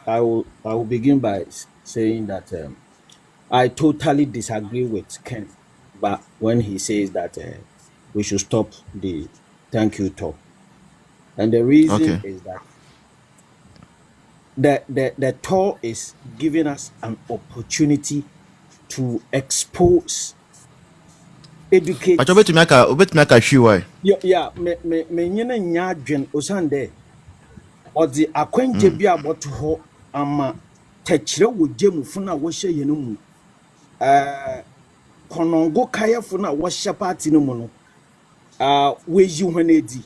I will begin by saying that I totally disagree with Ken, but when he says that we should stop the thank you talk, and the reason Okay. is that the tour is giving us an opportunity to expose, But educate. obet make a shoe why. Yeah, me nyina nya adwen osande ɔdze akwangye bi abɔto hɔ ama tɛkyerɛ wɔ gyemufo no a wɔhyɛ yɛn mu kɔnɔngo kayɛfo no a wɔhyɛ party no mu no wɔayi hɔn edi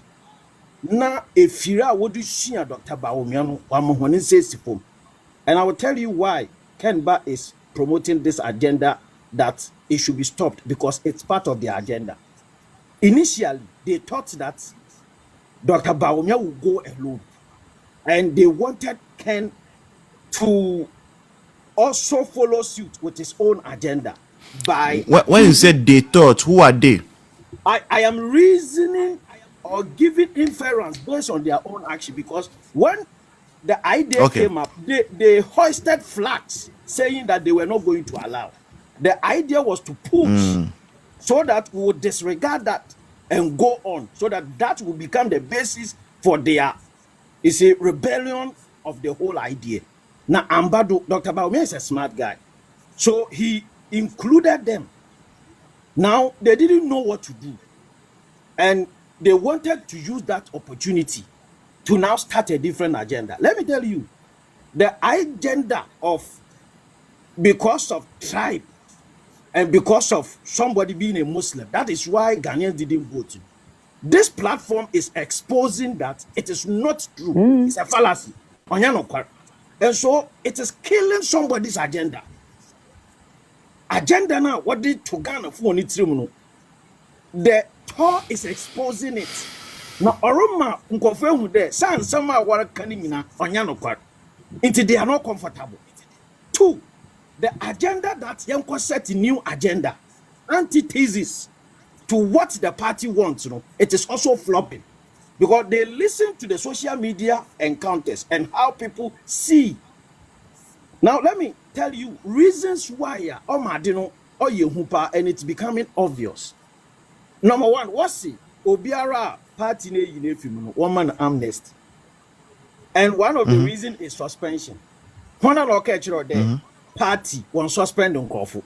na efiri a wɔde sua Dr Bawumia no wɔama hɔn nsa esi fam. And I will tell you why Ken Ba is promoting this agenda that it should be stopped, because it's part of the agenda. Initially, they thought that Dr. Bawumia will go alone, and they wanted Ken to also follow suit with his own agenda. By When you said they thought, who are they? I am reasoning or giving inference based on their own action, because when the idea Okay. came up, they hoisted flags saying that they were not going to allow. The idea was to push so that we would disregard that and go on, so that that will become the basis for their, it's a rebellion of the whole idea. Now, Dr. Bawumia is a smart guy, so he included them. Now, they didn't know what to do, and they wanted to use that opportunity to now start a different agenda. Let me tell you, the agenda of, because of tribe and because of somebody being a Muslim, that is why Ghanaians didn't vote. This platform is exposing that it is not true. It's a fallacy. And so it is killing somebody's agenda. Agenda now, what did to Ghana for it? The tour is exposing it. Now, Oroma, Unkofe, there, some are what canina, Onyano, until they are not comfortable. Two, the agenda that Yanko set a new agenda, antithesis to what the party wants, it is also flopping, because they listen to the social media encounters and how people see. Now, let me tell you reasons why Omadino or Yehupa, and it's becoming obvious. Number one, what's it? Obiara party ne woman Amnesty. And one of the reasons is suspension. One of the party one suspend on Kofu.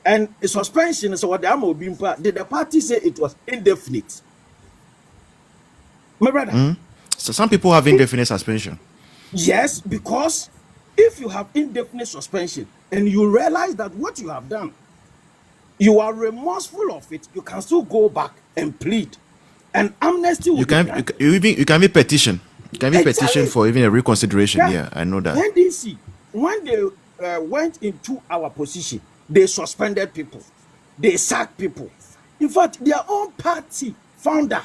And the suspension is what did the party say it was indefinite? My brother. So some people have indefinite suspension. Yes, because if you have indefinite suspension and you realize that what you have done, you are remorseful of it, you can still go back and plead. And amnesty will You can be petition. You can be petition for even a reconsideration. Yeah, I know that. NDC, when they went into our position, they suspended people, they sacked people. In fact, their own party founder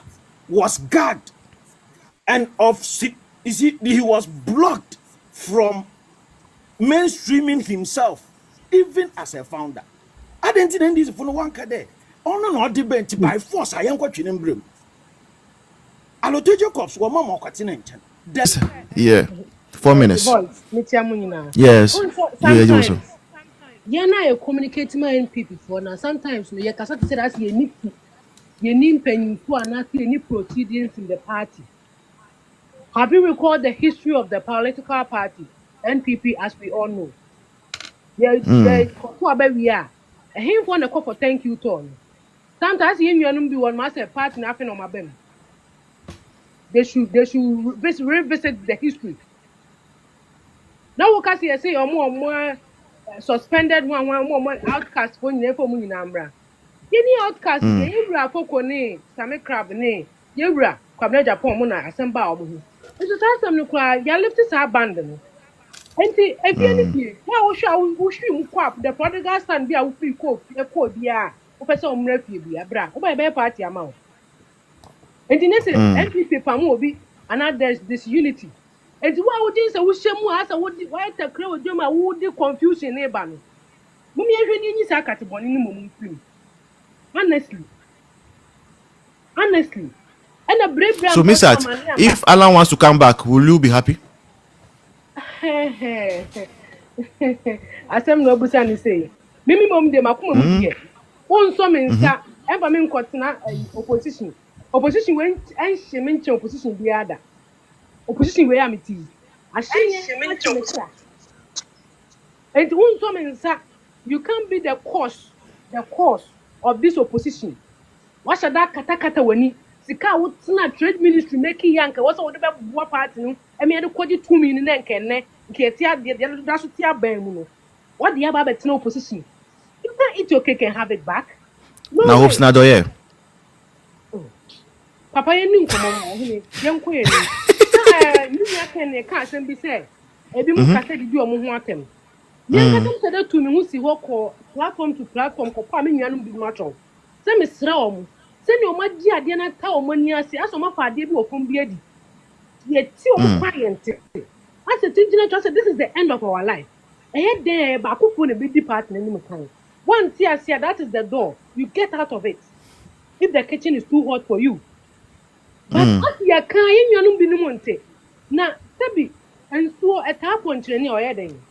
was gagged, and he was blocked from mainstreaming himself, even as a founder. I didn't think this for no one there. Oh no, debate by force. I am watching him. Alotojo cops were more continent. Yeah. 4 minutes. Yes. Sometimes, yeah, now you communicate my NPP for now. Sometimes you can say that you need penny for any proceedings in the party. Have you recalled the history of the political party, NPP, as we all know? Yeah, we are. And him want to call for thank you tone. Sometimes you be one master party nothing on my bem. They should revisit the history. Now we can say more suspended one outcast for you for money number. Any outcast, you are for ne, some crab ne, you are Kwabna Japan Mona, assemble. It's a time some cry, ya left this abandoned. And see, if anything, how shall we swim quap the prodigal son be a free coat, a code, yeah, Professor Murphy, a bra, by a party amount. And in essence, NPP Pamobi, and there's this unity. And why would this a wish more as I would white a crow, do my woody confusion neighbor? Mummy, I really need a catabon in the moment. Honestly. And a brave So, Miss At, if Alan wants to come back, will you be happy? Asem no busa ni say. Mimi mom de makuma mu die. Won so me nsa, eba me nkotena opposition. Opposition when enhye me nche opposition bi ada. Opposition we am ti. Ahye me nche. And won so me nsa, you can't be the cause of this opposition. What should that kata wani? Sika wotena trade ministry make yanka. What's all the bua party no? I mean, I don't 2 million and the that's what you ban. What the other no opposition? You can't eat your cake and have it back. No Now way. hope's not there. Papa, you knew come on, young queen. You can't send be said. Ebi mu kasa di omo ho atem. Yen kasa said that to me who see work platform to platform ko pa me nuanum bi matcho. Say me sra omo. Say ni omo di ade na ta omo ni ase aso ma fa ade bi ofom bi adi. Ye ti omo client. As a teacher said this is the end of our life. Eh there ba ko fo na be di part na ni kan. Once you see that is the door, you get out of it. If the kitchen is too hot for you. But as you can yen nuanum bi no monte. Na tabi and so a tap on training or heading.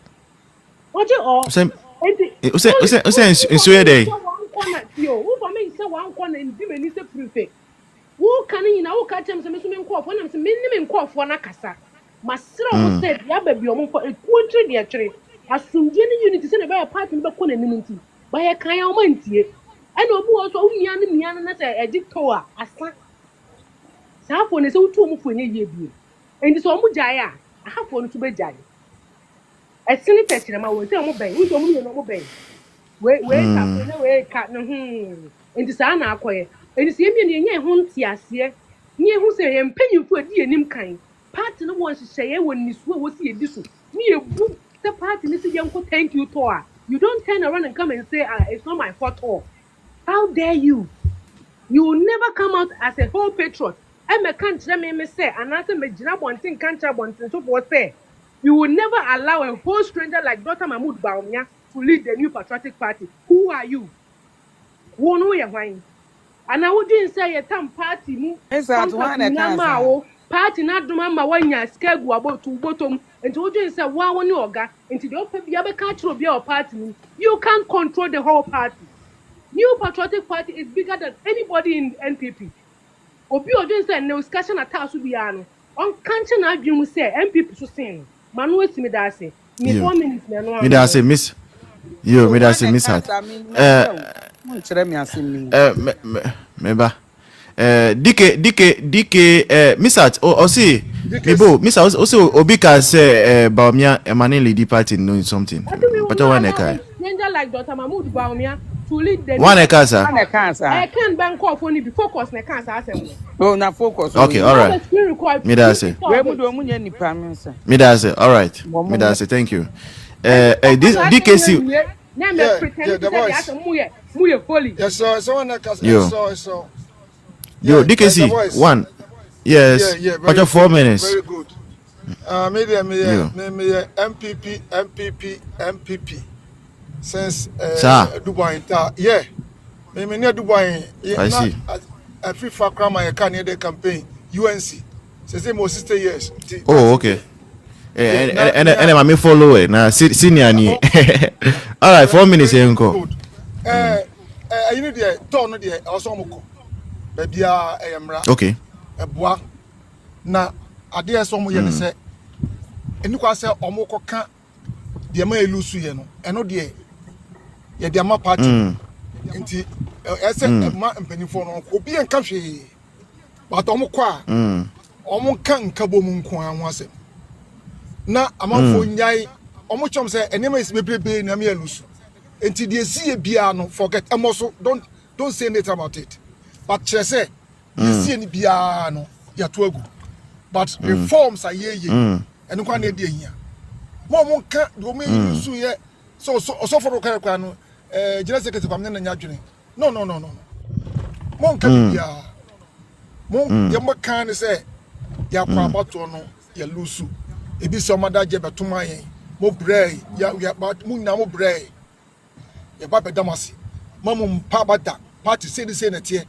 What you all? Say in Sweden. Who for me say one corner in Dimini say prefect. Who can you now catch him some call for them some minimum call for Nakasa? Masra said, Ya baby, for a country dear trade. As soon unity send about a party in the community by a kind of monty. I know who also Miana a dictator as Sapon is so too for ye. And it's almost Jaya. I have one to be Jaya. A silly person, I will tell Mobay, who's only no Mobay. Wait, cat no and the son are quiet. And it's him in your home, near who say, I'm paying for a dear name kind. Party no one to say, when this was here, this near book the party, Mr. Young, thank you, Tor. You don't turn around and come and say, it's not my fault, all. How dare you? You will never come out as a whole patriot. I'm a country, me say, and after me, Jinab one thing, country one thing, so for say. You will never allow a whole stranger like Dr. Bawumia to lead the new patriotic party. Who are you? Who know your wine? And I wouldn't say a time party. Party not do mama 1 year scared about to bottom and to you say one yoga into the open the other country of your party. You can't control the whole party. New patriotic party is bigger than anybody in NPP. Obi Odin said no discussion at house will be on country now you say NPP so saying. Manu esi me da say. Me 4 minutes me no. Me da say miss. Yo, me da say miss hat. Meba. DK miss hat o see. Bibo miss also obi can say Bawumia emane lady party know something. But one eka. Ninja like Dr. Bawumia to lead the one eka sir. I can't bank off only be focus na cancer assembly. Oh, na focus. Okay, all right. Me da say. Me da say. All right. Me da say. Thank you. This DKC. Yo, DKC one. Yes. But 4 minutes. Very good. MPP. Since Dubai, yeah. Me near Dubai. I see. A FIFA crama a can the campaign UNC. Say more 60 years. Oh, okay. And I may follow it now. Senior ni. All right, 4 minutes here uncle. You know the turn the also moko. Baby emra. Okay. Eboa na ade so mo ye ne se eni kwa se omoko ka de ma elusu ye no eno de ye de ma party nti ese ma mpanifo no obi en ka hwe but omoko a omonka nkabo mu nko anwo ase na amanfo nyai omochom se enema is bebrebe na me elusu nti de sie bia no forget emoso don't say anything about it but say you see any bia no ya to agu but reforms are ye and kwa na dey here mo ka do me use ye so for kwa no general secretary kwam na nya adwene no mo ka bia mo ye mo kan ne say ya kwa abato no ya lusu ebi so mada je betoma yen mo brei ya but mo na mo brei ya ba bedamasi mamu mpa bada party say na tie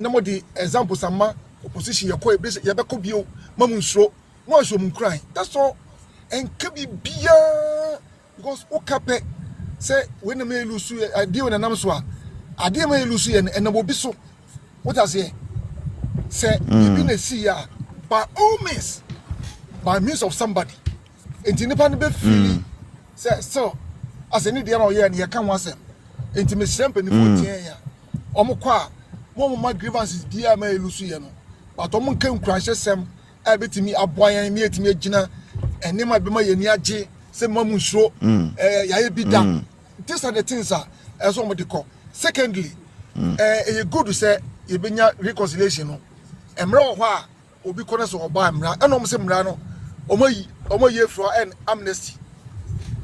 na mo di example sama opposition yakọ ebese yebekọ bio mamu nsuro no so mu kran that's all and can be beer because okape say when the may lose a deal in a namswa, I dear may lose and the will be so. What I say, you been a seer by all means, by means of somebody. Independent feeling, say so. As any dear year, and you can once him. Intimate champagne 14 year. Omokwa, one of my grievances, dear may lose you. But Omon came crashes some, I bet me a boy and me to me, Gina, and name my be my Yaji, say Mamun show, ya be done. These are the things as one would call. Secondly, a good to say, you been your reconciliation. And Mra, will be corners or by Mra, and almost Mrano, or my year for an amnesty.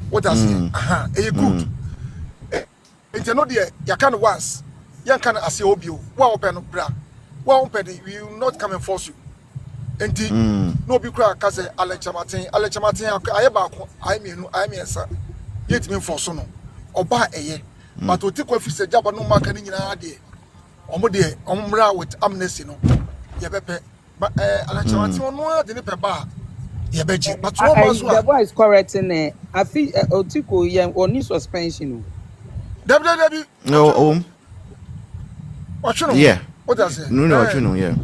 What I say, a good. It's not there, you can't once, you can't as you obio, well open bra, well open, we will not come and force you. And no be crack, Casa, Alexa Martin, I mean, sir, yet me for sono, or buy a year, but to take off his job, no marketing in our day. Omode, Omra with amnesty, no, Yabepe, but Alexa Martin, no, the bar. Yabeji, but the boy is correct in there. I feel Otiko, or new suspension. No, what you know? Yeah. What does it? No, what you know, yeah.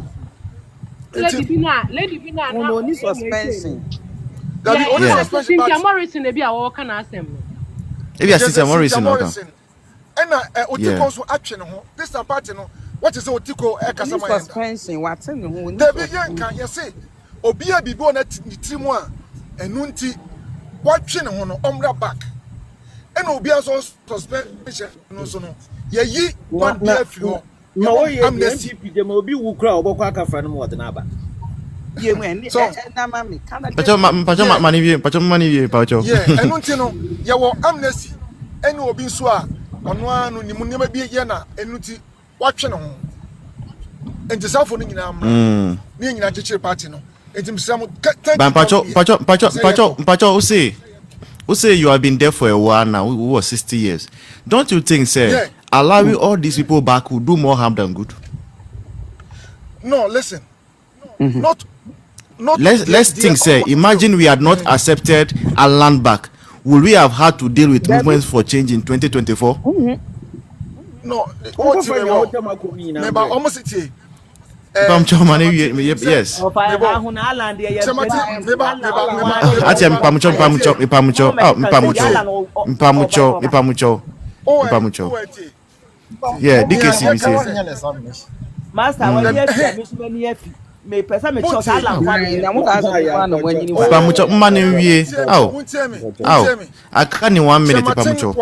Lady Bina, no, new suspension. That the only suspension. Cynthia Morrison, maybe I walk on assembly. Maybe I see some Morrison. And Otiko's action, this party, what is Otiko? Suspension, what's in the moon? There be young, can you say? Obia be born at Timwa and Nunti watching on Omra back. And Obia so suspension, no, so no. Ye, one beer for no, Amnesty, the Mobi will cry over Quaka for more than Abba. You went, so, money, Pacho. Yeah, and Nuntino, your amnesty, and will be swa on one who you never be a yana, and Nuti watching on. And the South Nina, being a teacher party. Pacho, who say you have been there for a while now, who was 60 years. Don't you think, sir, allowing all these people back will do more harm than good? No, listen. Let's think, sir. Imagine we had not accepted a land back. Would we have had to deal with movements for change in 2024? No, almost yes. Yeah, DKC we say. Master, me pesa me church ala I can't in 1 minute pamucho.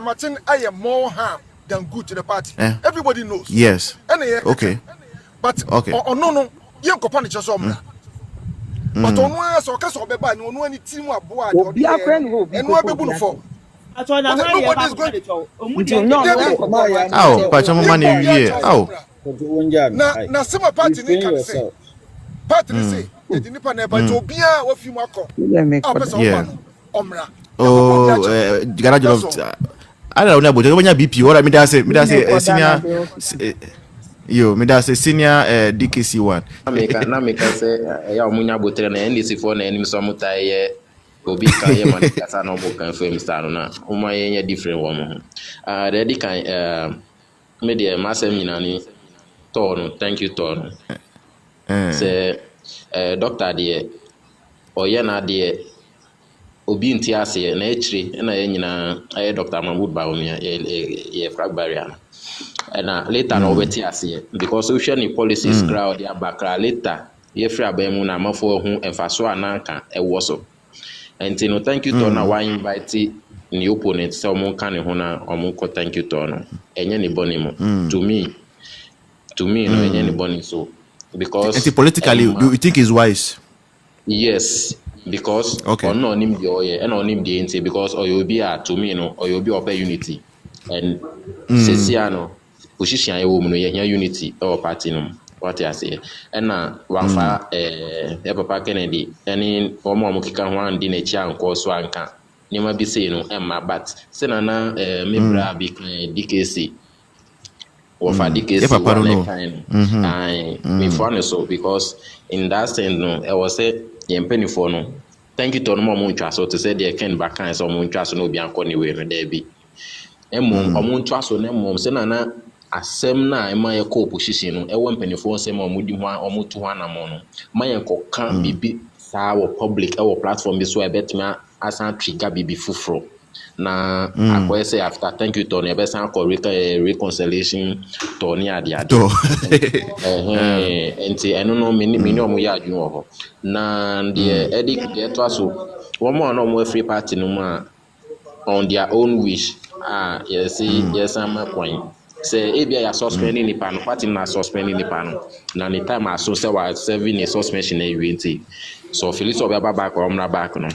Martin, I am more harm than good to the party. Everybody knows. Yes. Okay. But no, young company just on. But on one so case of beba no any team wa boa and no be for. Nobody's going to money here. Na some party ni can say. Party say the independent but obia wo fi mako. Yeah. Oh, garage of I don't know about when you BP what I mean that say senior yo me that say senior DKC one. Na make say ya omunya botere na NDC for na enim so mutai obi kan ye man kasa no bo kan fam star na o ma ye different one ready kan me dey masem nyina ni torn thank you torn say doctor dey o ye na dey obi nti ase na echire na ye nyina aye Dr Bawumia ye frag barrier and later no weti ase because social ni policies crowd ya bakra later ye free abemu na amafo hu emfaso ananka ewo so and no thank you to na why invite new opponent so mo kan ho na omo ko thank you to no enye ni boni mo to me no enye ni boni so because politically do you think is wise? Yes, because no nim the oye and on him the NT because oyobi a to me no oyobi ope unity and sesiano position ye wo mu no ye unity or party no what I say and na wanfa papa Kennedy any omo kika ho andi na chi anko so anka nima bi say no emma but say na me bra bi DKC or for DKC me for so because in that sense no I was say ye penny for no thank you to no more much so to say they can back and so much so no be anyway there be ọmụ ntụ aso na mmom se na asem na ema ye ko opposition no e wo mpanifo nsem ọmụ di ho ọmụ tu ho na mo no ma ye nkoka bibi saa wo public e wo platform bi so e betma asan trigger bibi fufuro na akoye say after thank you to no e be san ko reconciliation to ni ade enti eno no mini ọmụ ya adwun ho na de edit to aso wo mo na ọmụ free party no ma on their own wish yes I'm point say ebia ya suspending nipa no party na suspending nipa no na the time aso say wa serving a suspension na UNT so Felix obiaba back omra back no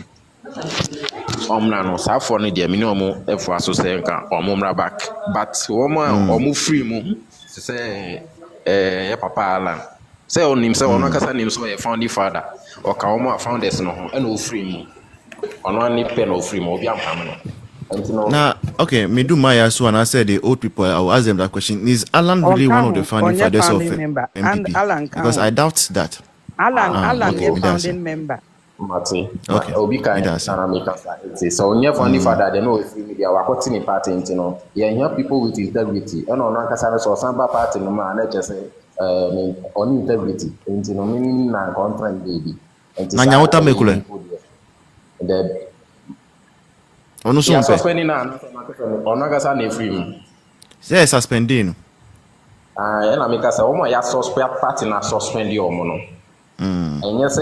omra no sa for no de minimum efo aso say nka omra back but omo free mu say ya papa Alan say onim say ono kasa nim so e founding father o ka omo founders no ho e no free mu ono ani pen no free mu obi am no. Now, okay, me do my ask and I said the old people, I will ask them that question. Is Alan really one of the founding fathers of MPP? Because I doubt that. Alan is founding member. Mati. Okay. Obi kan so onye founding father they know if media wa kwoti ni party you know. Yeah, here people with integrity. And on kasa so samba party no man na just on integrity. You know meaning na contract baby. Na nyawota mekule. The Ono so suspending na ono kasa na free. Say suspending. Na me kasa omo ya suspend party na suspend yo omo no. And yes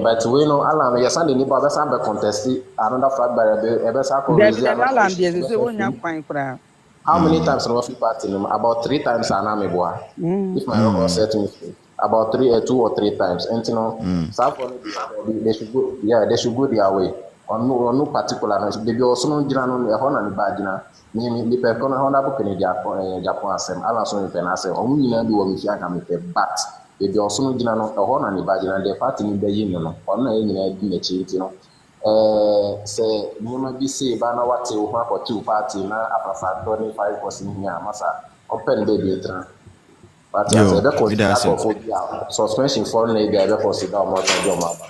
but we know Alan ya sande ni ba be san be contest another flag barrier be sa ko Alan dey say wonya kwan kra. How many times no free party no about 3 times ana me boa. If my record set me about 2 or 3 times and you know they should go their way. On no particular no they be also no jina no e ho na ni ba jina ni pe ko na ho na bu kene Japan asem ala so pe na asem omu nyina bi wo mi aka me pe but they be also no jina no e ho na ni ba jina the party ni be yin no on na e nyina bi na chi ti no say nyoma bi say ba na wate wo ha for two party na afafa do ni 5% nya masa open dey be tra but as e be consider suspension for na e be consider o mo to do ma ba.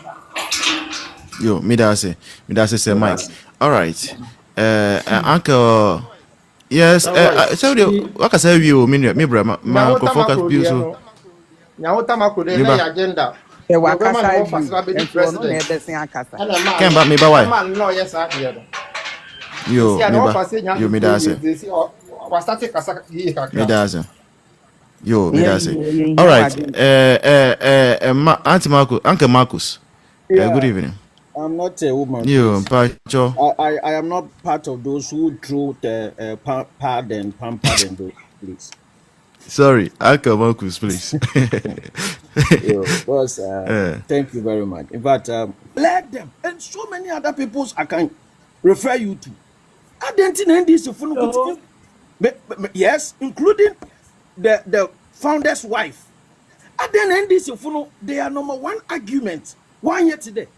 Yo, me that say Mike. All right. Uncle. Yes. So what I say you me bro ma ko focus bi so. Nyawota makode na agenda. E wa kasa Ken ba me ba why? Man no yes here. Yo me that say. Was start kasa yi kakra. Me that say. Yo, me that say. All right. Auntie Marcus, Uncle Marcus. Good evening. I'm not a woman. I am not part of those who threw the pad and pampered and those, please. Sorry, Uncle Marcus, please. Boss, thank you very much. In fact, let them and so many other peoples I can refer you to. I didn't know this. Yes, including the founder's wife. I didn't this. They are number one argument 1 year today.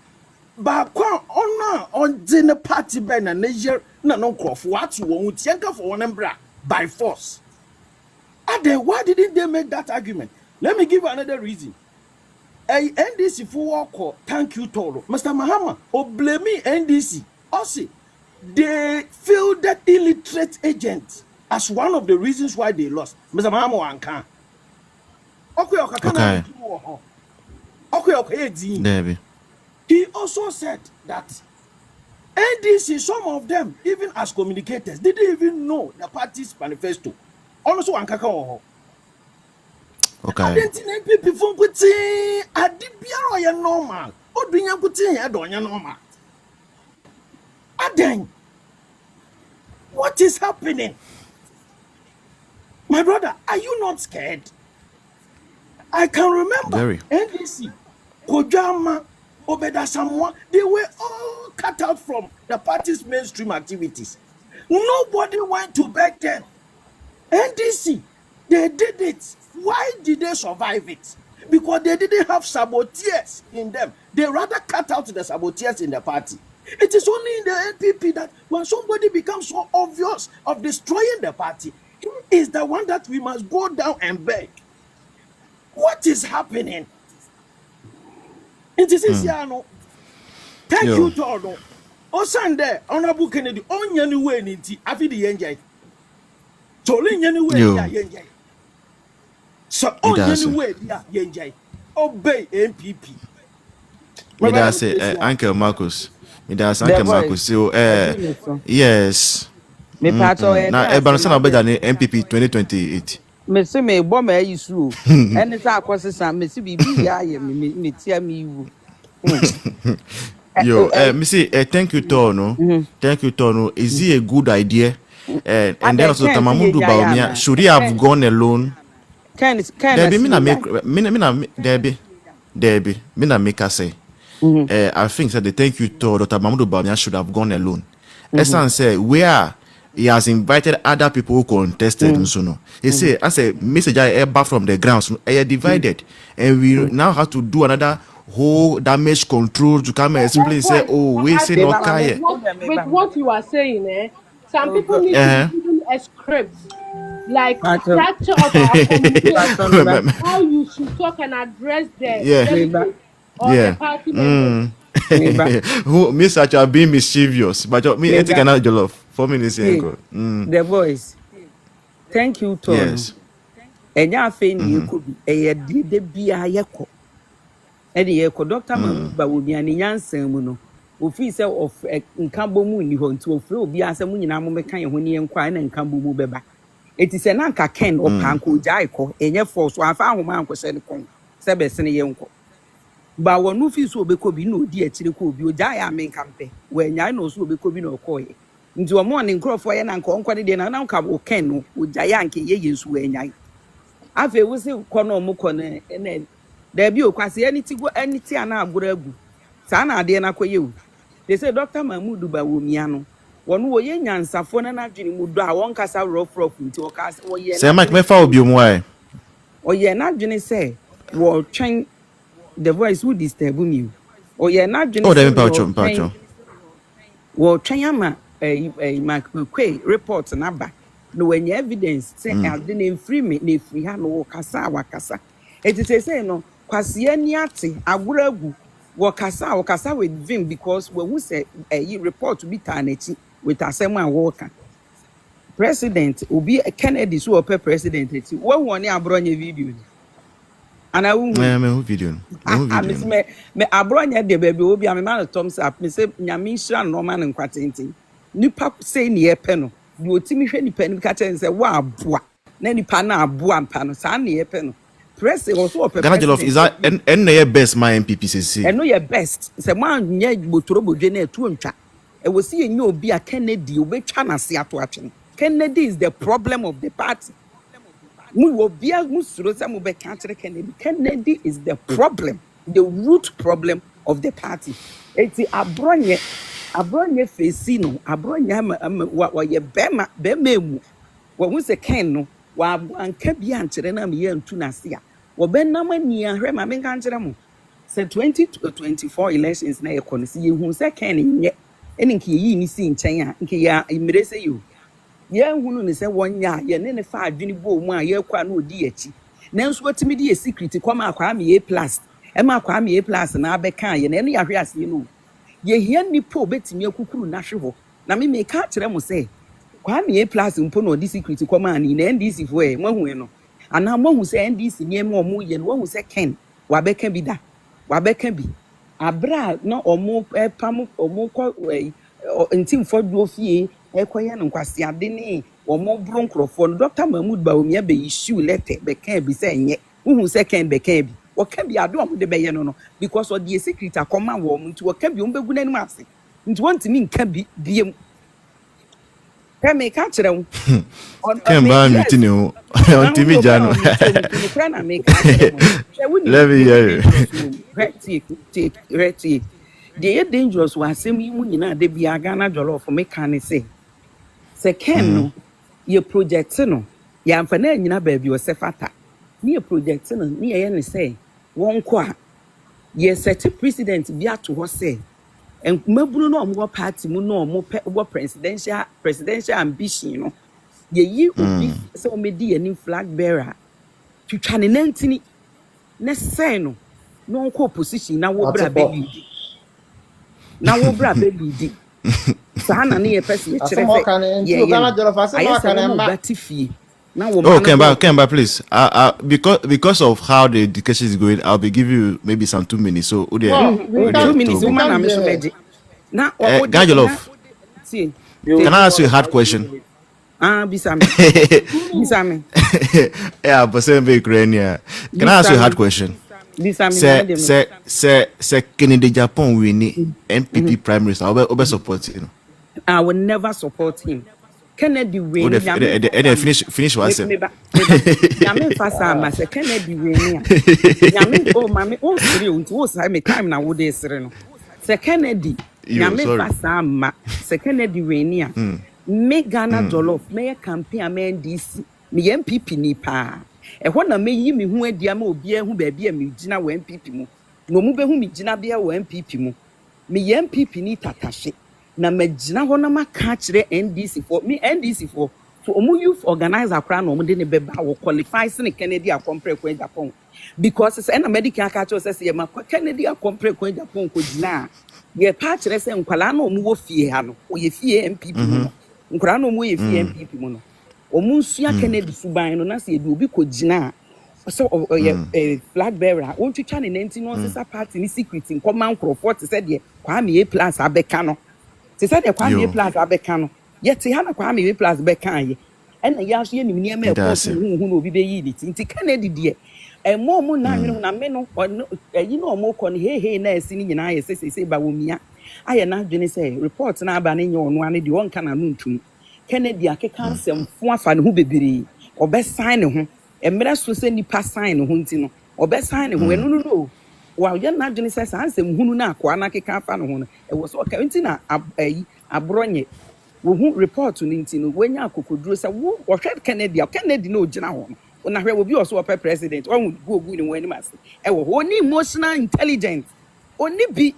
But on the party ben and Niger no crop what you want for one umbrella by force. And then why didn't they make that argument? Let me give you another reason. NDC for walk thank you Toro. Mr. Mahama or blame me NDC. Also, they feel that illiterate agent as one of the reasons why they lost. Mr. Mahama Wankan. Okay. He also said that NDC, some of them, even as communicators, didn't even know the party's manifesto. Also, Ankaka. Okay. I didn't NPP from Putin. I did be a normal. Or doing a Putin, I don't normal. And then, what is happening? My brother, are you not scared? I can remember NDC, Kojama, Obeda Samoa, they were all cut out from the party's mainstream activities. Nobody went to beg them. NDC, they did it. Why did they survive it? Because they didn't have saboteurs in them. They rather cut out the saboteurs in the party. It is only in the NPP that when somebody becomes so obvious of destroying the party, he is the one that we must go down and beg. What is happening? It is Thank you, Tono. O Sunday, Honorable Kennedy, on your way, Ninti, Afi the Yenjay. Tolin Yanway, Yenjay. So, on your way, Yenjay. Obey NPP. Me da say Uncle Marcus. Me da say Uncle Marcus. So yes. Me pato na Ebanson Abeja ne NPP 2028. Me say me bo me yisu. Ene sa akwosesa me si bibi ya ye me tia me iwu. Yo, me say thank you Tono. Thank you Tono. Is it a good idea? And then also Tamamudu Bawumia, should he have gone alone? Debbie, me na make her say. I think that the thank you to Dr. Bawumia Bawumia should have gone alone. Esan say where he has invited other people who contested. He say as a message back from the grounds, divided, and we now have to do another whole damage control to come and explain. Say, oh, we say no care. With what you are saying, some people need to be given a script, like structure of our communication, how you should talk and address the the party members. Who Miss Acha being mischievous, but me I think another jollof 4 minutes ago. The voice. Thank you, Tony. Yes. Enya afen ye kobi de bia yeko. E de yeko Dr. Bawumia ni nyansan mu no. Ofi se of nkambo mu ni ho nti ofre obi asem nyina mo meka ye ho ne nkwa na nkambo mu beba. Eti se na nka ken opanko jai ko enye force afa ahoma anko se ne kon. Se be se ne ye nko. Ba wonu fi so obekobi na odi akire ko obi oja ya men kampe we nya na so obekobi na okoye nti omo ne nkrofo ye na nka onkwade de na nka o ken no oja ya nke ye yesu we nya afa ewu se ko na omo ko na da bi okwase aniti ana agboro agu sa na ade na koye o they say Dr. Bawumia no wonu wo ye nyansafo na nadwene mu do a won kasa rough nti o kasa wo ye say Mike me fa obi omu ai o ye nadwene say wo twen the voice who disturb me. Oh yeah, not just Pacho. Well, Chayama McQuay report naba. No when evidence say I didn't free me, if we had no kasa wakasa. It is say no, kwasia niati aguragu wakasa with Vim because when we say a report to be tarnechi with Asema Walker. President will be a Kennedy so president. What one abronya video. And I won't video. Me abronya de baby obi am man thumbs up me say nyamisha no man nkwatenti nipa say ne epe no de otimi hwe nipa ni ka chen say wa aboa na nipa na aboa mpa no sa na epe no press also ope Ghana Jollof is that and your best my MPP say and no your best say man nya botoro bodwe na etu ntwa e wo see nya obi a Kennedy obetwa na se ato atwe Kennedy is the problem of the party. Kennedy is the problem, the root problem of the party. It's abronye facino, abronye wa ye bema bememu. When we say Ken no, wa anke bi anchere na me ye ntu na sia. Wo ben na mani ahwe ma me kan chere mo. Say 2024 elections na ye kono si ye hu say Ken nye. Eni nke yi ni si nchen a nke ya imire say you. Ye hunu ne se wonya ye ne fa adwini bo mu a ye kwa na odi achi nanso watimi de secret kwama akwa me A+ e ma akwa me A+ na abeka ye na ne yahwe ase no ye hia nipo obetimi akukuru na hwe ho na me ka kire mo se kwa me A+ mpo na odi secret kwama ni na NDC fo e mahu e no ana mahu se NDC ni em omu ye no wahu se Ken wabeka bi da wabeka bi abra na omu pam omu ko ntim fodu ofie ekoye no kwase ade ne omo bro nkrofo no Dr. Bawumia be issue letter be kan bi se enye uhu se kan be kan bi o kan bi ade omo de be ye no because o the secret akoma wo nti o kan bi o mbegu nanim ase nti wonti mi nka bi biem me ka kire wo kan ba mi ti ne ho on TV jano let me hear you retty the dangerous was asem yi mu nyina de bia Ghana Jollof me kan say Ken no ye project no ya amfa na nyina ba bi o se fata ni ye project no ni ye ne say won ko a ye set president bi ato ho say en maburu no omo party mu no omo presidential ambition no ye yi obi se o medi ye ni flag bearer twitwa ne nantini ne say no ko opposition na wo bra be na wo bra be lead saa na ne ye pese ye kire Asemo kan fe nti o Ghana jollof asemo kan na ma. batifie na wo Oh, ma no Kemba, please. Because of how the education is going, I'll be giving you maybe some 2 minutes. So, No, we 2 can minutes we woman na can me so hear. meje na o de na Ganjolof, see You can give I ask you a us hard my 2 question? minutes. bisa me Yeah, but same be Ukraine. Can I ask you a hard question? bisa me Say, na de me say, say, say, Kennedy Japan we need NPP Prime Minister. Obe support you know. I will never support him. Kennedy Oh, Wayne, Yamin finish what I say. meba, Yamin Fasama, say Kennedy Wayne, Yamin, oh, mammy, oh, serious, oh, say me time now, would they sereno. Say Kennedy, Yo, Yamin sorry. Fasama, say Kennedy Wayne, me Ghana Jollof, me a campaign, me DC, me MPP ni pa. E wana me yi me hu adia ma obi hu ba bia me gina wo MPP mu. No mu be hu me gina bia wo MPP mu. Me MPP ni tatashe. Na magina ho na maka kire NDC for me NDC for so omu youth organizer kra na omu de ne beba wo qualify se ne Kennedy akompre ko Japan because say na medical aka cho say ma Kennedy akompre ko Japan ko gina ye pa kire se nkwala na omu wo fie ha no o ye fie MPP mu no nkwala na omu ye fie MPP mu no omu nsua Kennedy suban no na se ebi obi ko gina so flag bearer won twitwa ne 19 no sisa party ni secret nkoma nkrofo te se de Kwame A+ abeka no te said the Kwame Plus abeka no yet he had a Kwame Plus beka ye and the yash nim near me who no be yi nti Kennedy de e mo mu na nwene na me no you know mo kon he na asi ni nyina ye say Bawumia aye na dwene say report na aba na nye ono ane de won kana no ntum Kennedy akeka nsem fu afa ne ho bebere obe sign ne ho emre so se nipa sign ne ho nti no obe sign ne ho enu no wow ya na dwene say ansem hunu na akwa na akeka afa ne ho no e wo so okay nti na abronye wo hu report ni nti no wenya akokoduro say wo hwe Kennedy na ogina ho no na hwe obi oso pe president won go ogu ni wani mase e wo oni emotional intelligence oni bi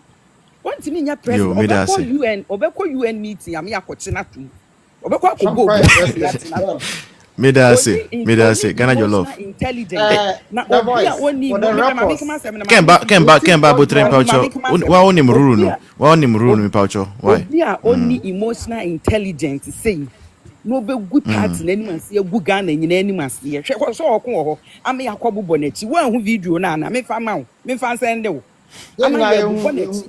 want me nya president obeko UN meeting am yakoche na tum obeko akogo Me da say Ghana Jollof intelligent na the obi a voice oni for the records. Kemba botre paucho wa onim ruru no me paucho why obi a oni emotional intelligent say no be good party na anim ase gu Ghana nyina anim ase hwe so okon ho am yakobo bonachi wan hu video na me fa ma wo me fa sende wo am ya bonachi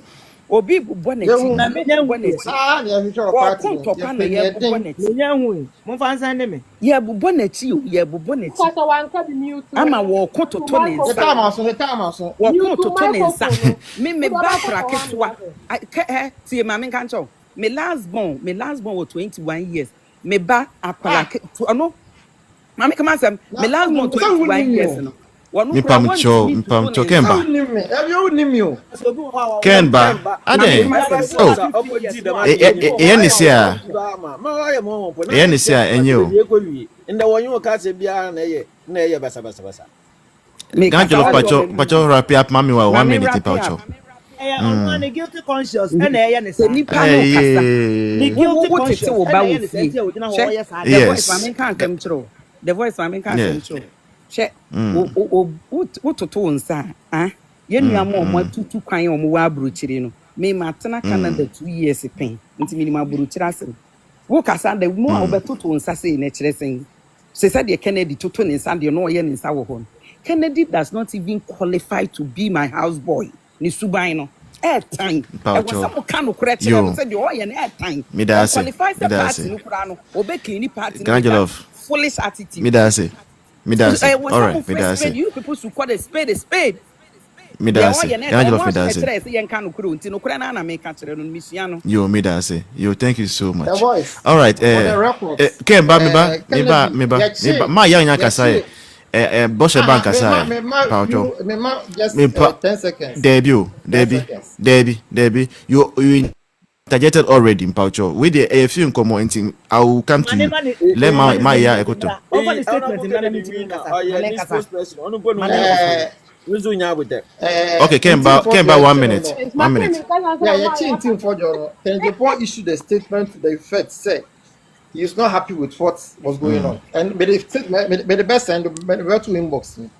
obi bonachi Na me nya hu Ah, ne future party. kon to na ye bonachi me nya hu mo fa nsan de me ye bonachi o ye bonachi kwasa wanka bi mute ama wo kon to ne The nsa time also. wo kon to ne nsa me ba fra ketwa tie ma me kan cho me last born was 21 years me ba akwala no mama come asem me last month 21 years no wonu me pam cho Kemba Kemba ade ni sia enye o nda wonyo ka se bia na ye basa Ghana Jollof pacho rap up mami wa 1 minute paucho on a guilty conscious and a se nipa no kasa the guilty conscious wo ba wo fie the voice mama kan sem tro che wo toto nsa ye nua mo tutu kwan o mo wa abrochire no me matena Canada 2 years pen nti minima abrochire asem wo kasa da mo a wo betoto nsa sei na kire sen se said the Kennedy toto ne nsa de no ye ne nsa wo ho Kennedy does not even qualify to be my houseboy ni suban no time e was some kind of correct no said you ye na time me da qualify the party no kura no obeki ni party Ghana Jollof foolish attitude me da say all right me da say you people should call a spade me da say Ghana Jollof me da say yo me da say yo thank you so much The voice. all right Kemba me ba ma ya nya kasa Boshe bank kasa paucho Just 10 seconds. Debbie you targeted already in Paucho. With the a few come in, I will come to you. Let my year equator. over the statement in the meeting Okay, came back 1 minute. 1 minute. Yeah, you're chanting for your. Then the boy issued a statement to the effect say he is not happy with what was going on, and may the best and may the to inbox me.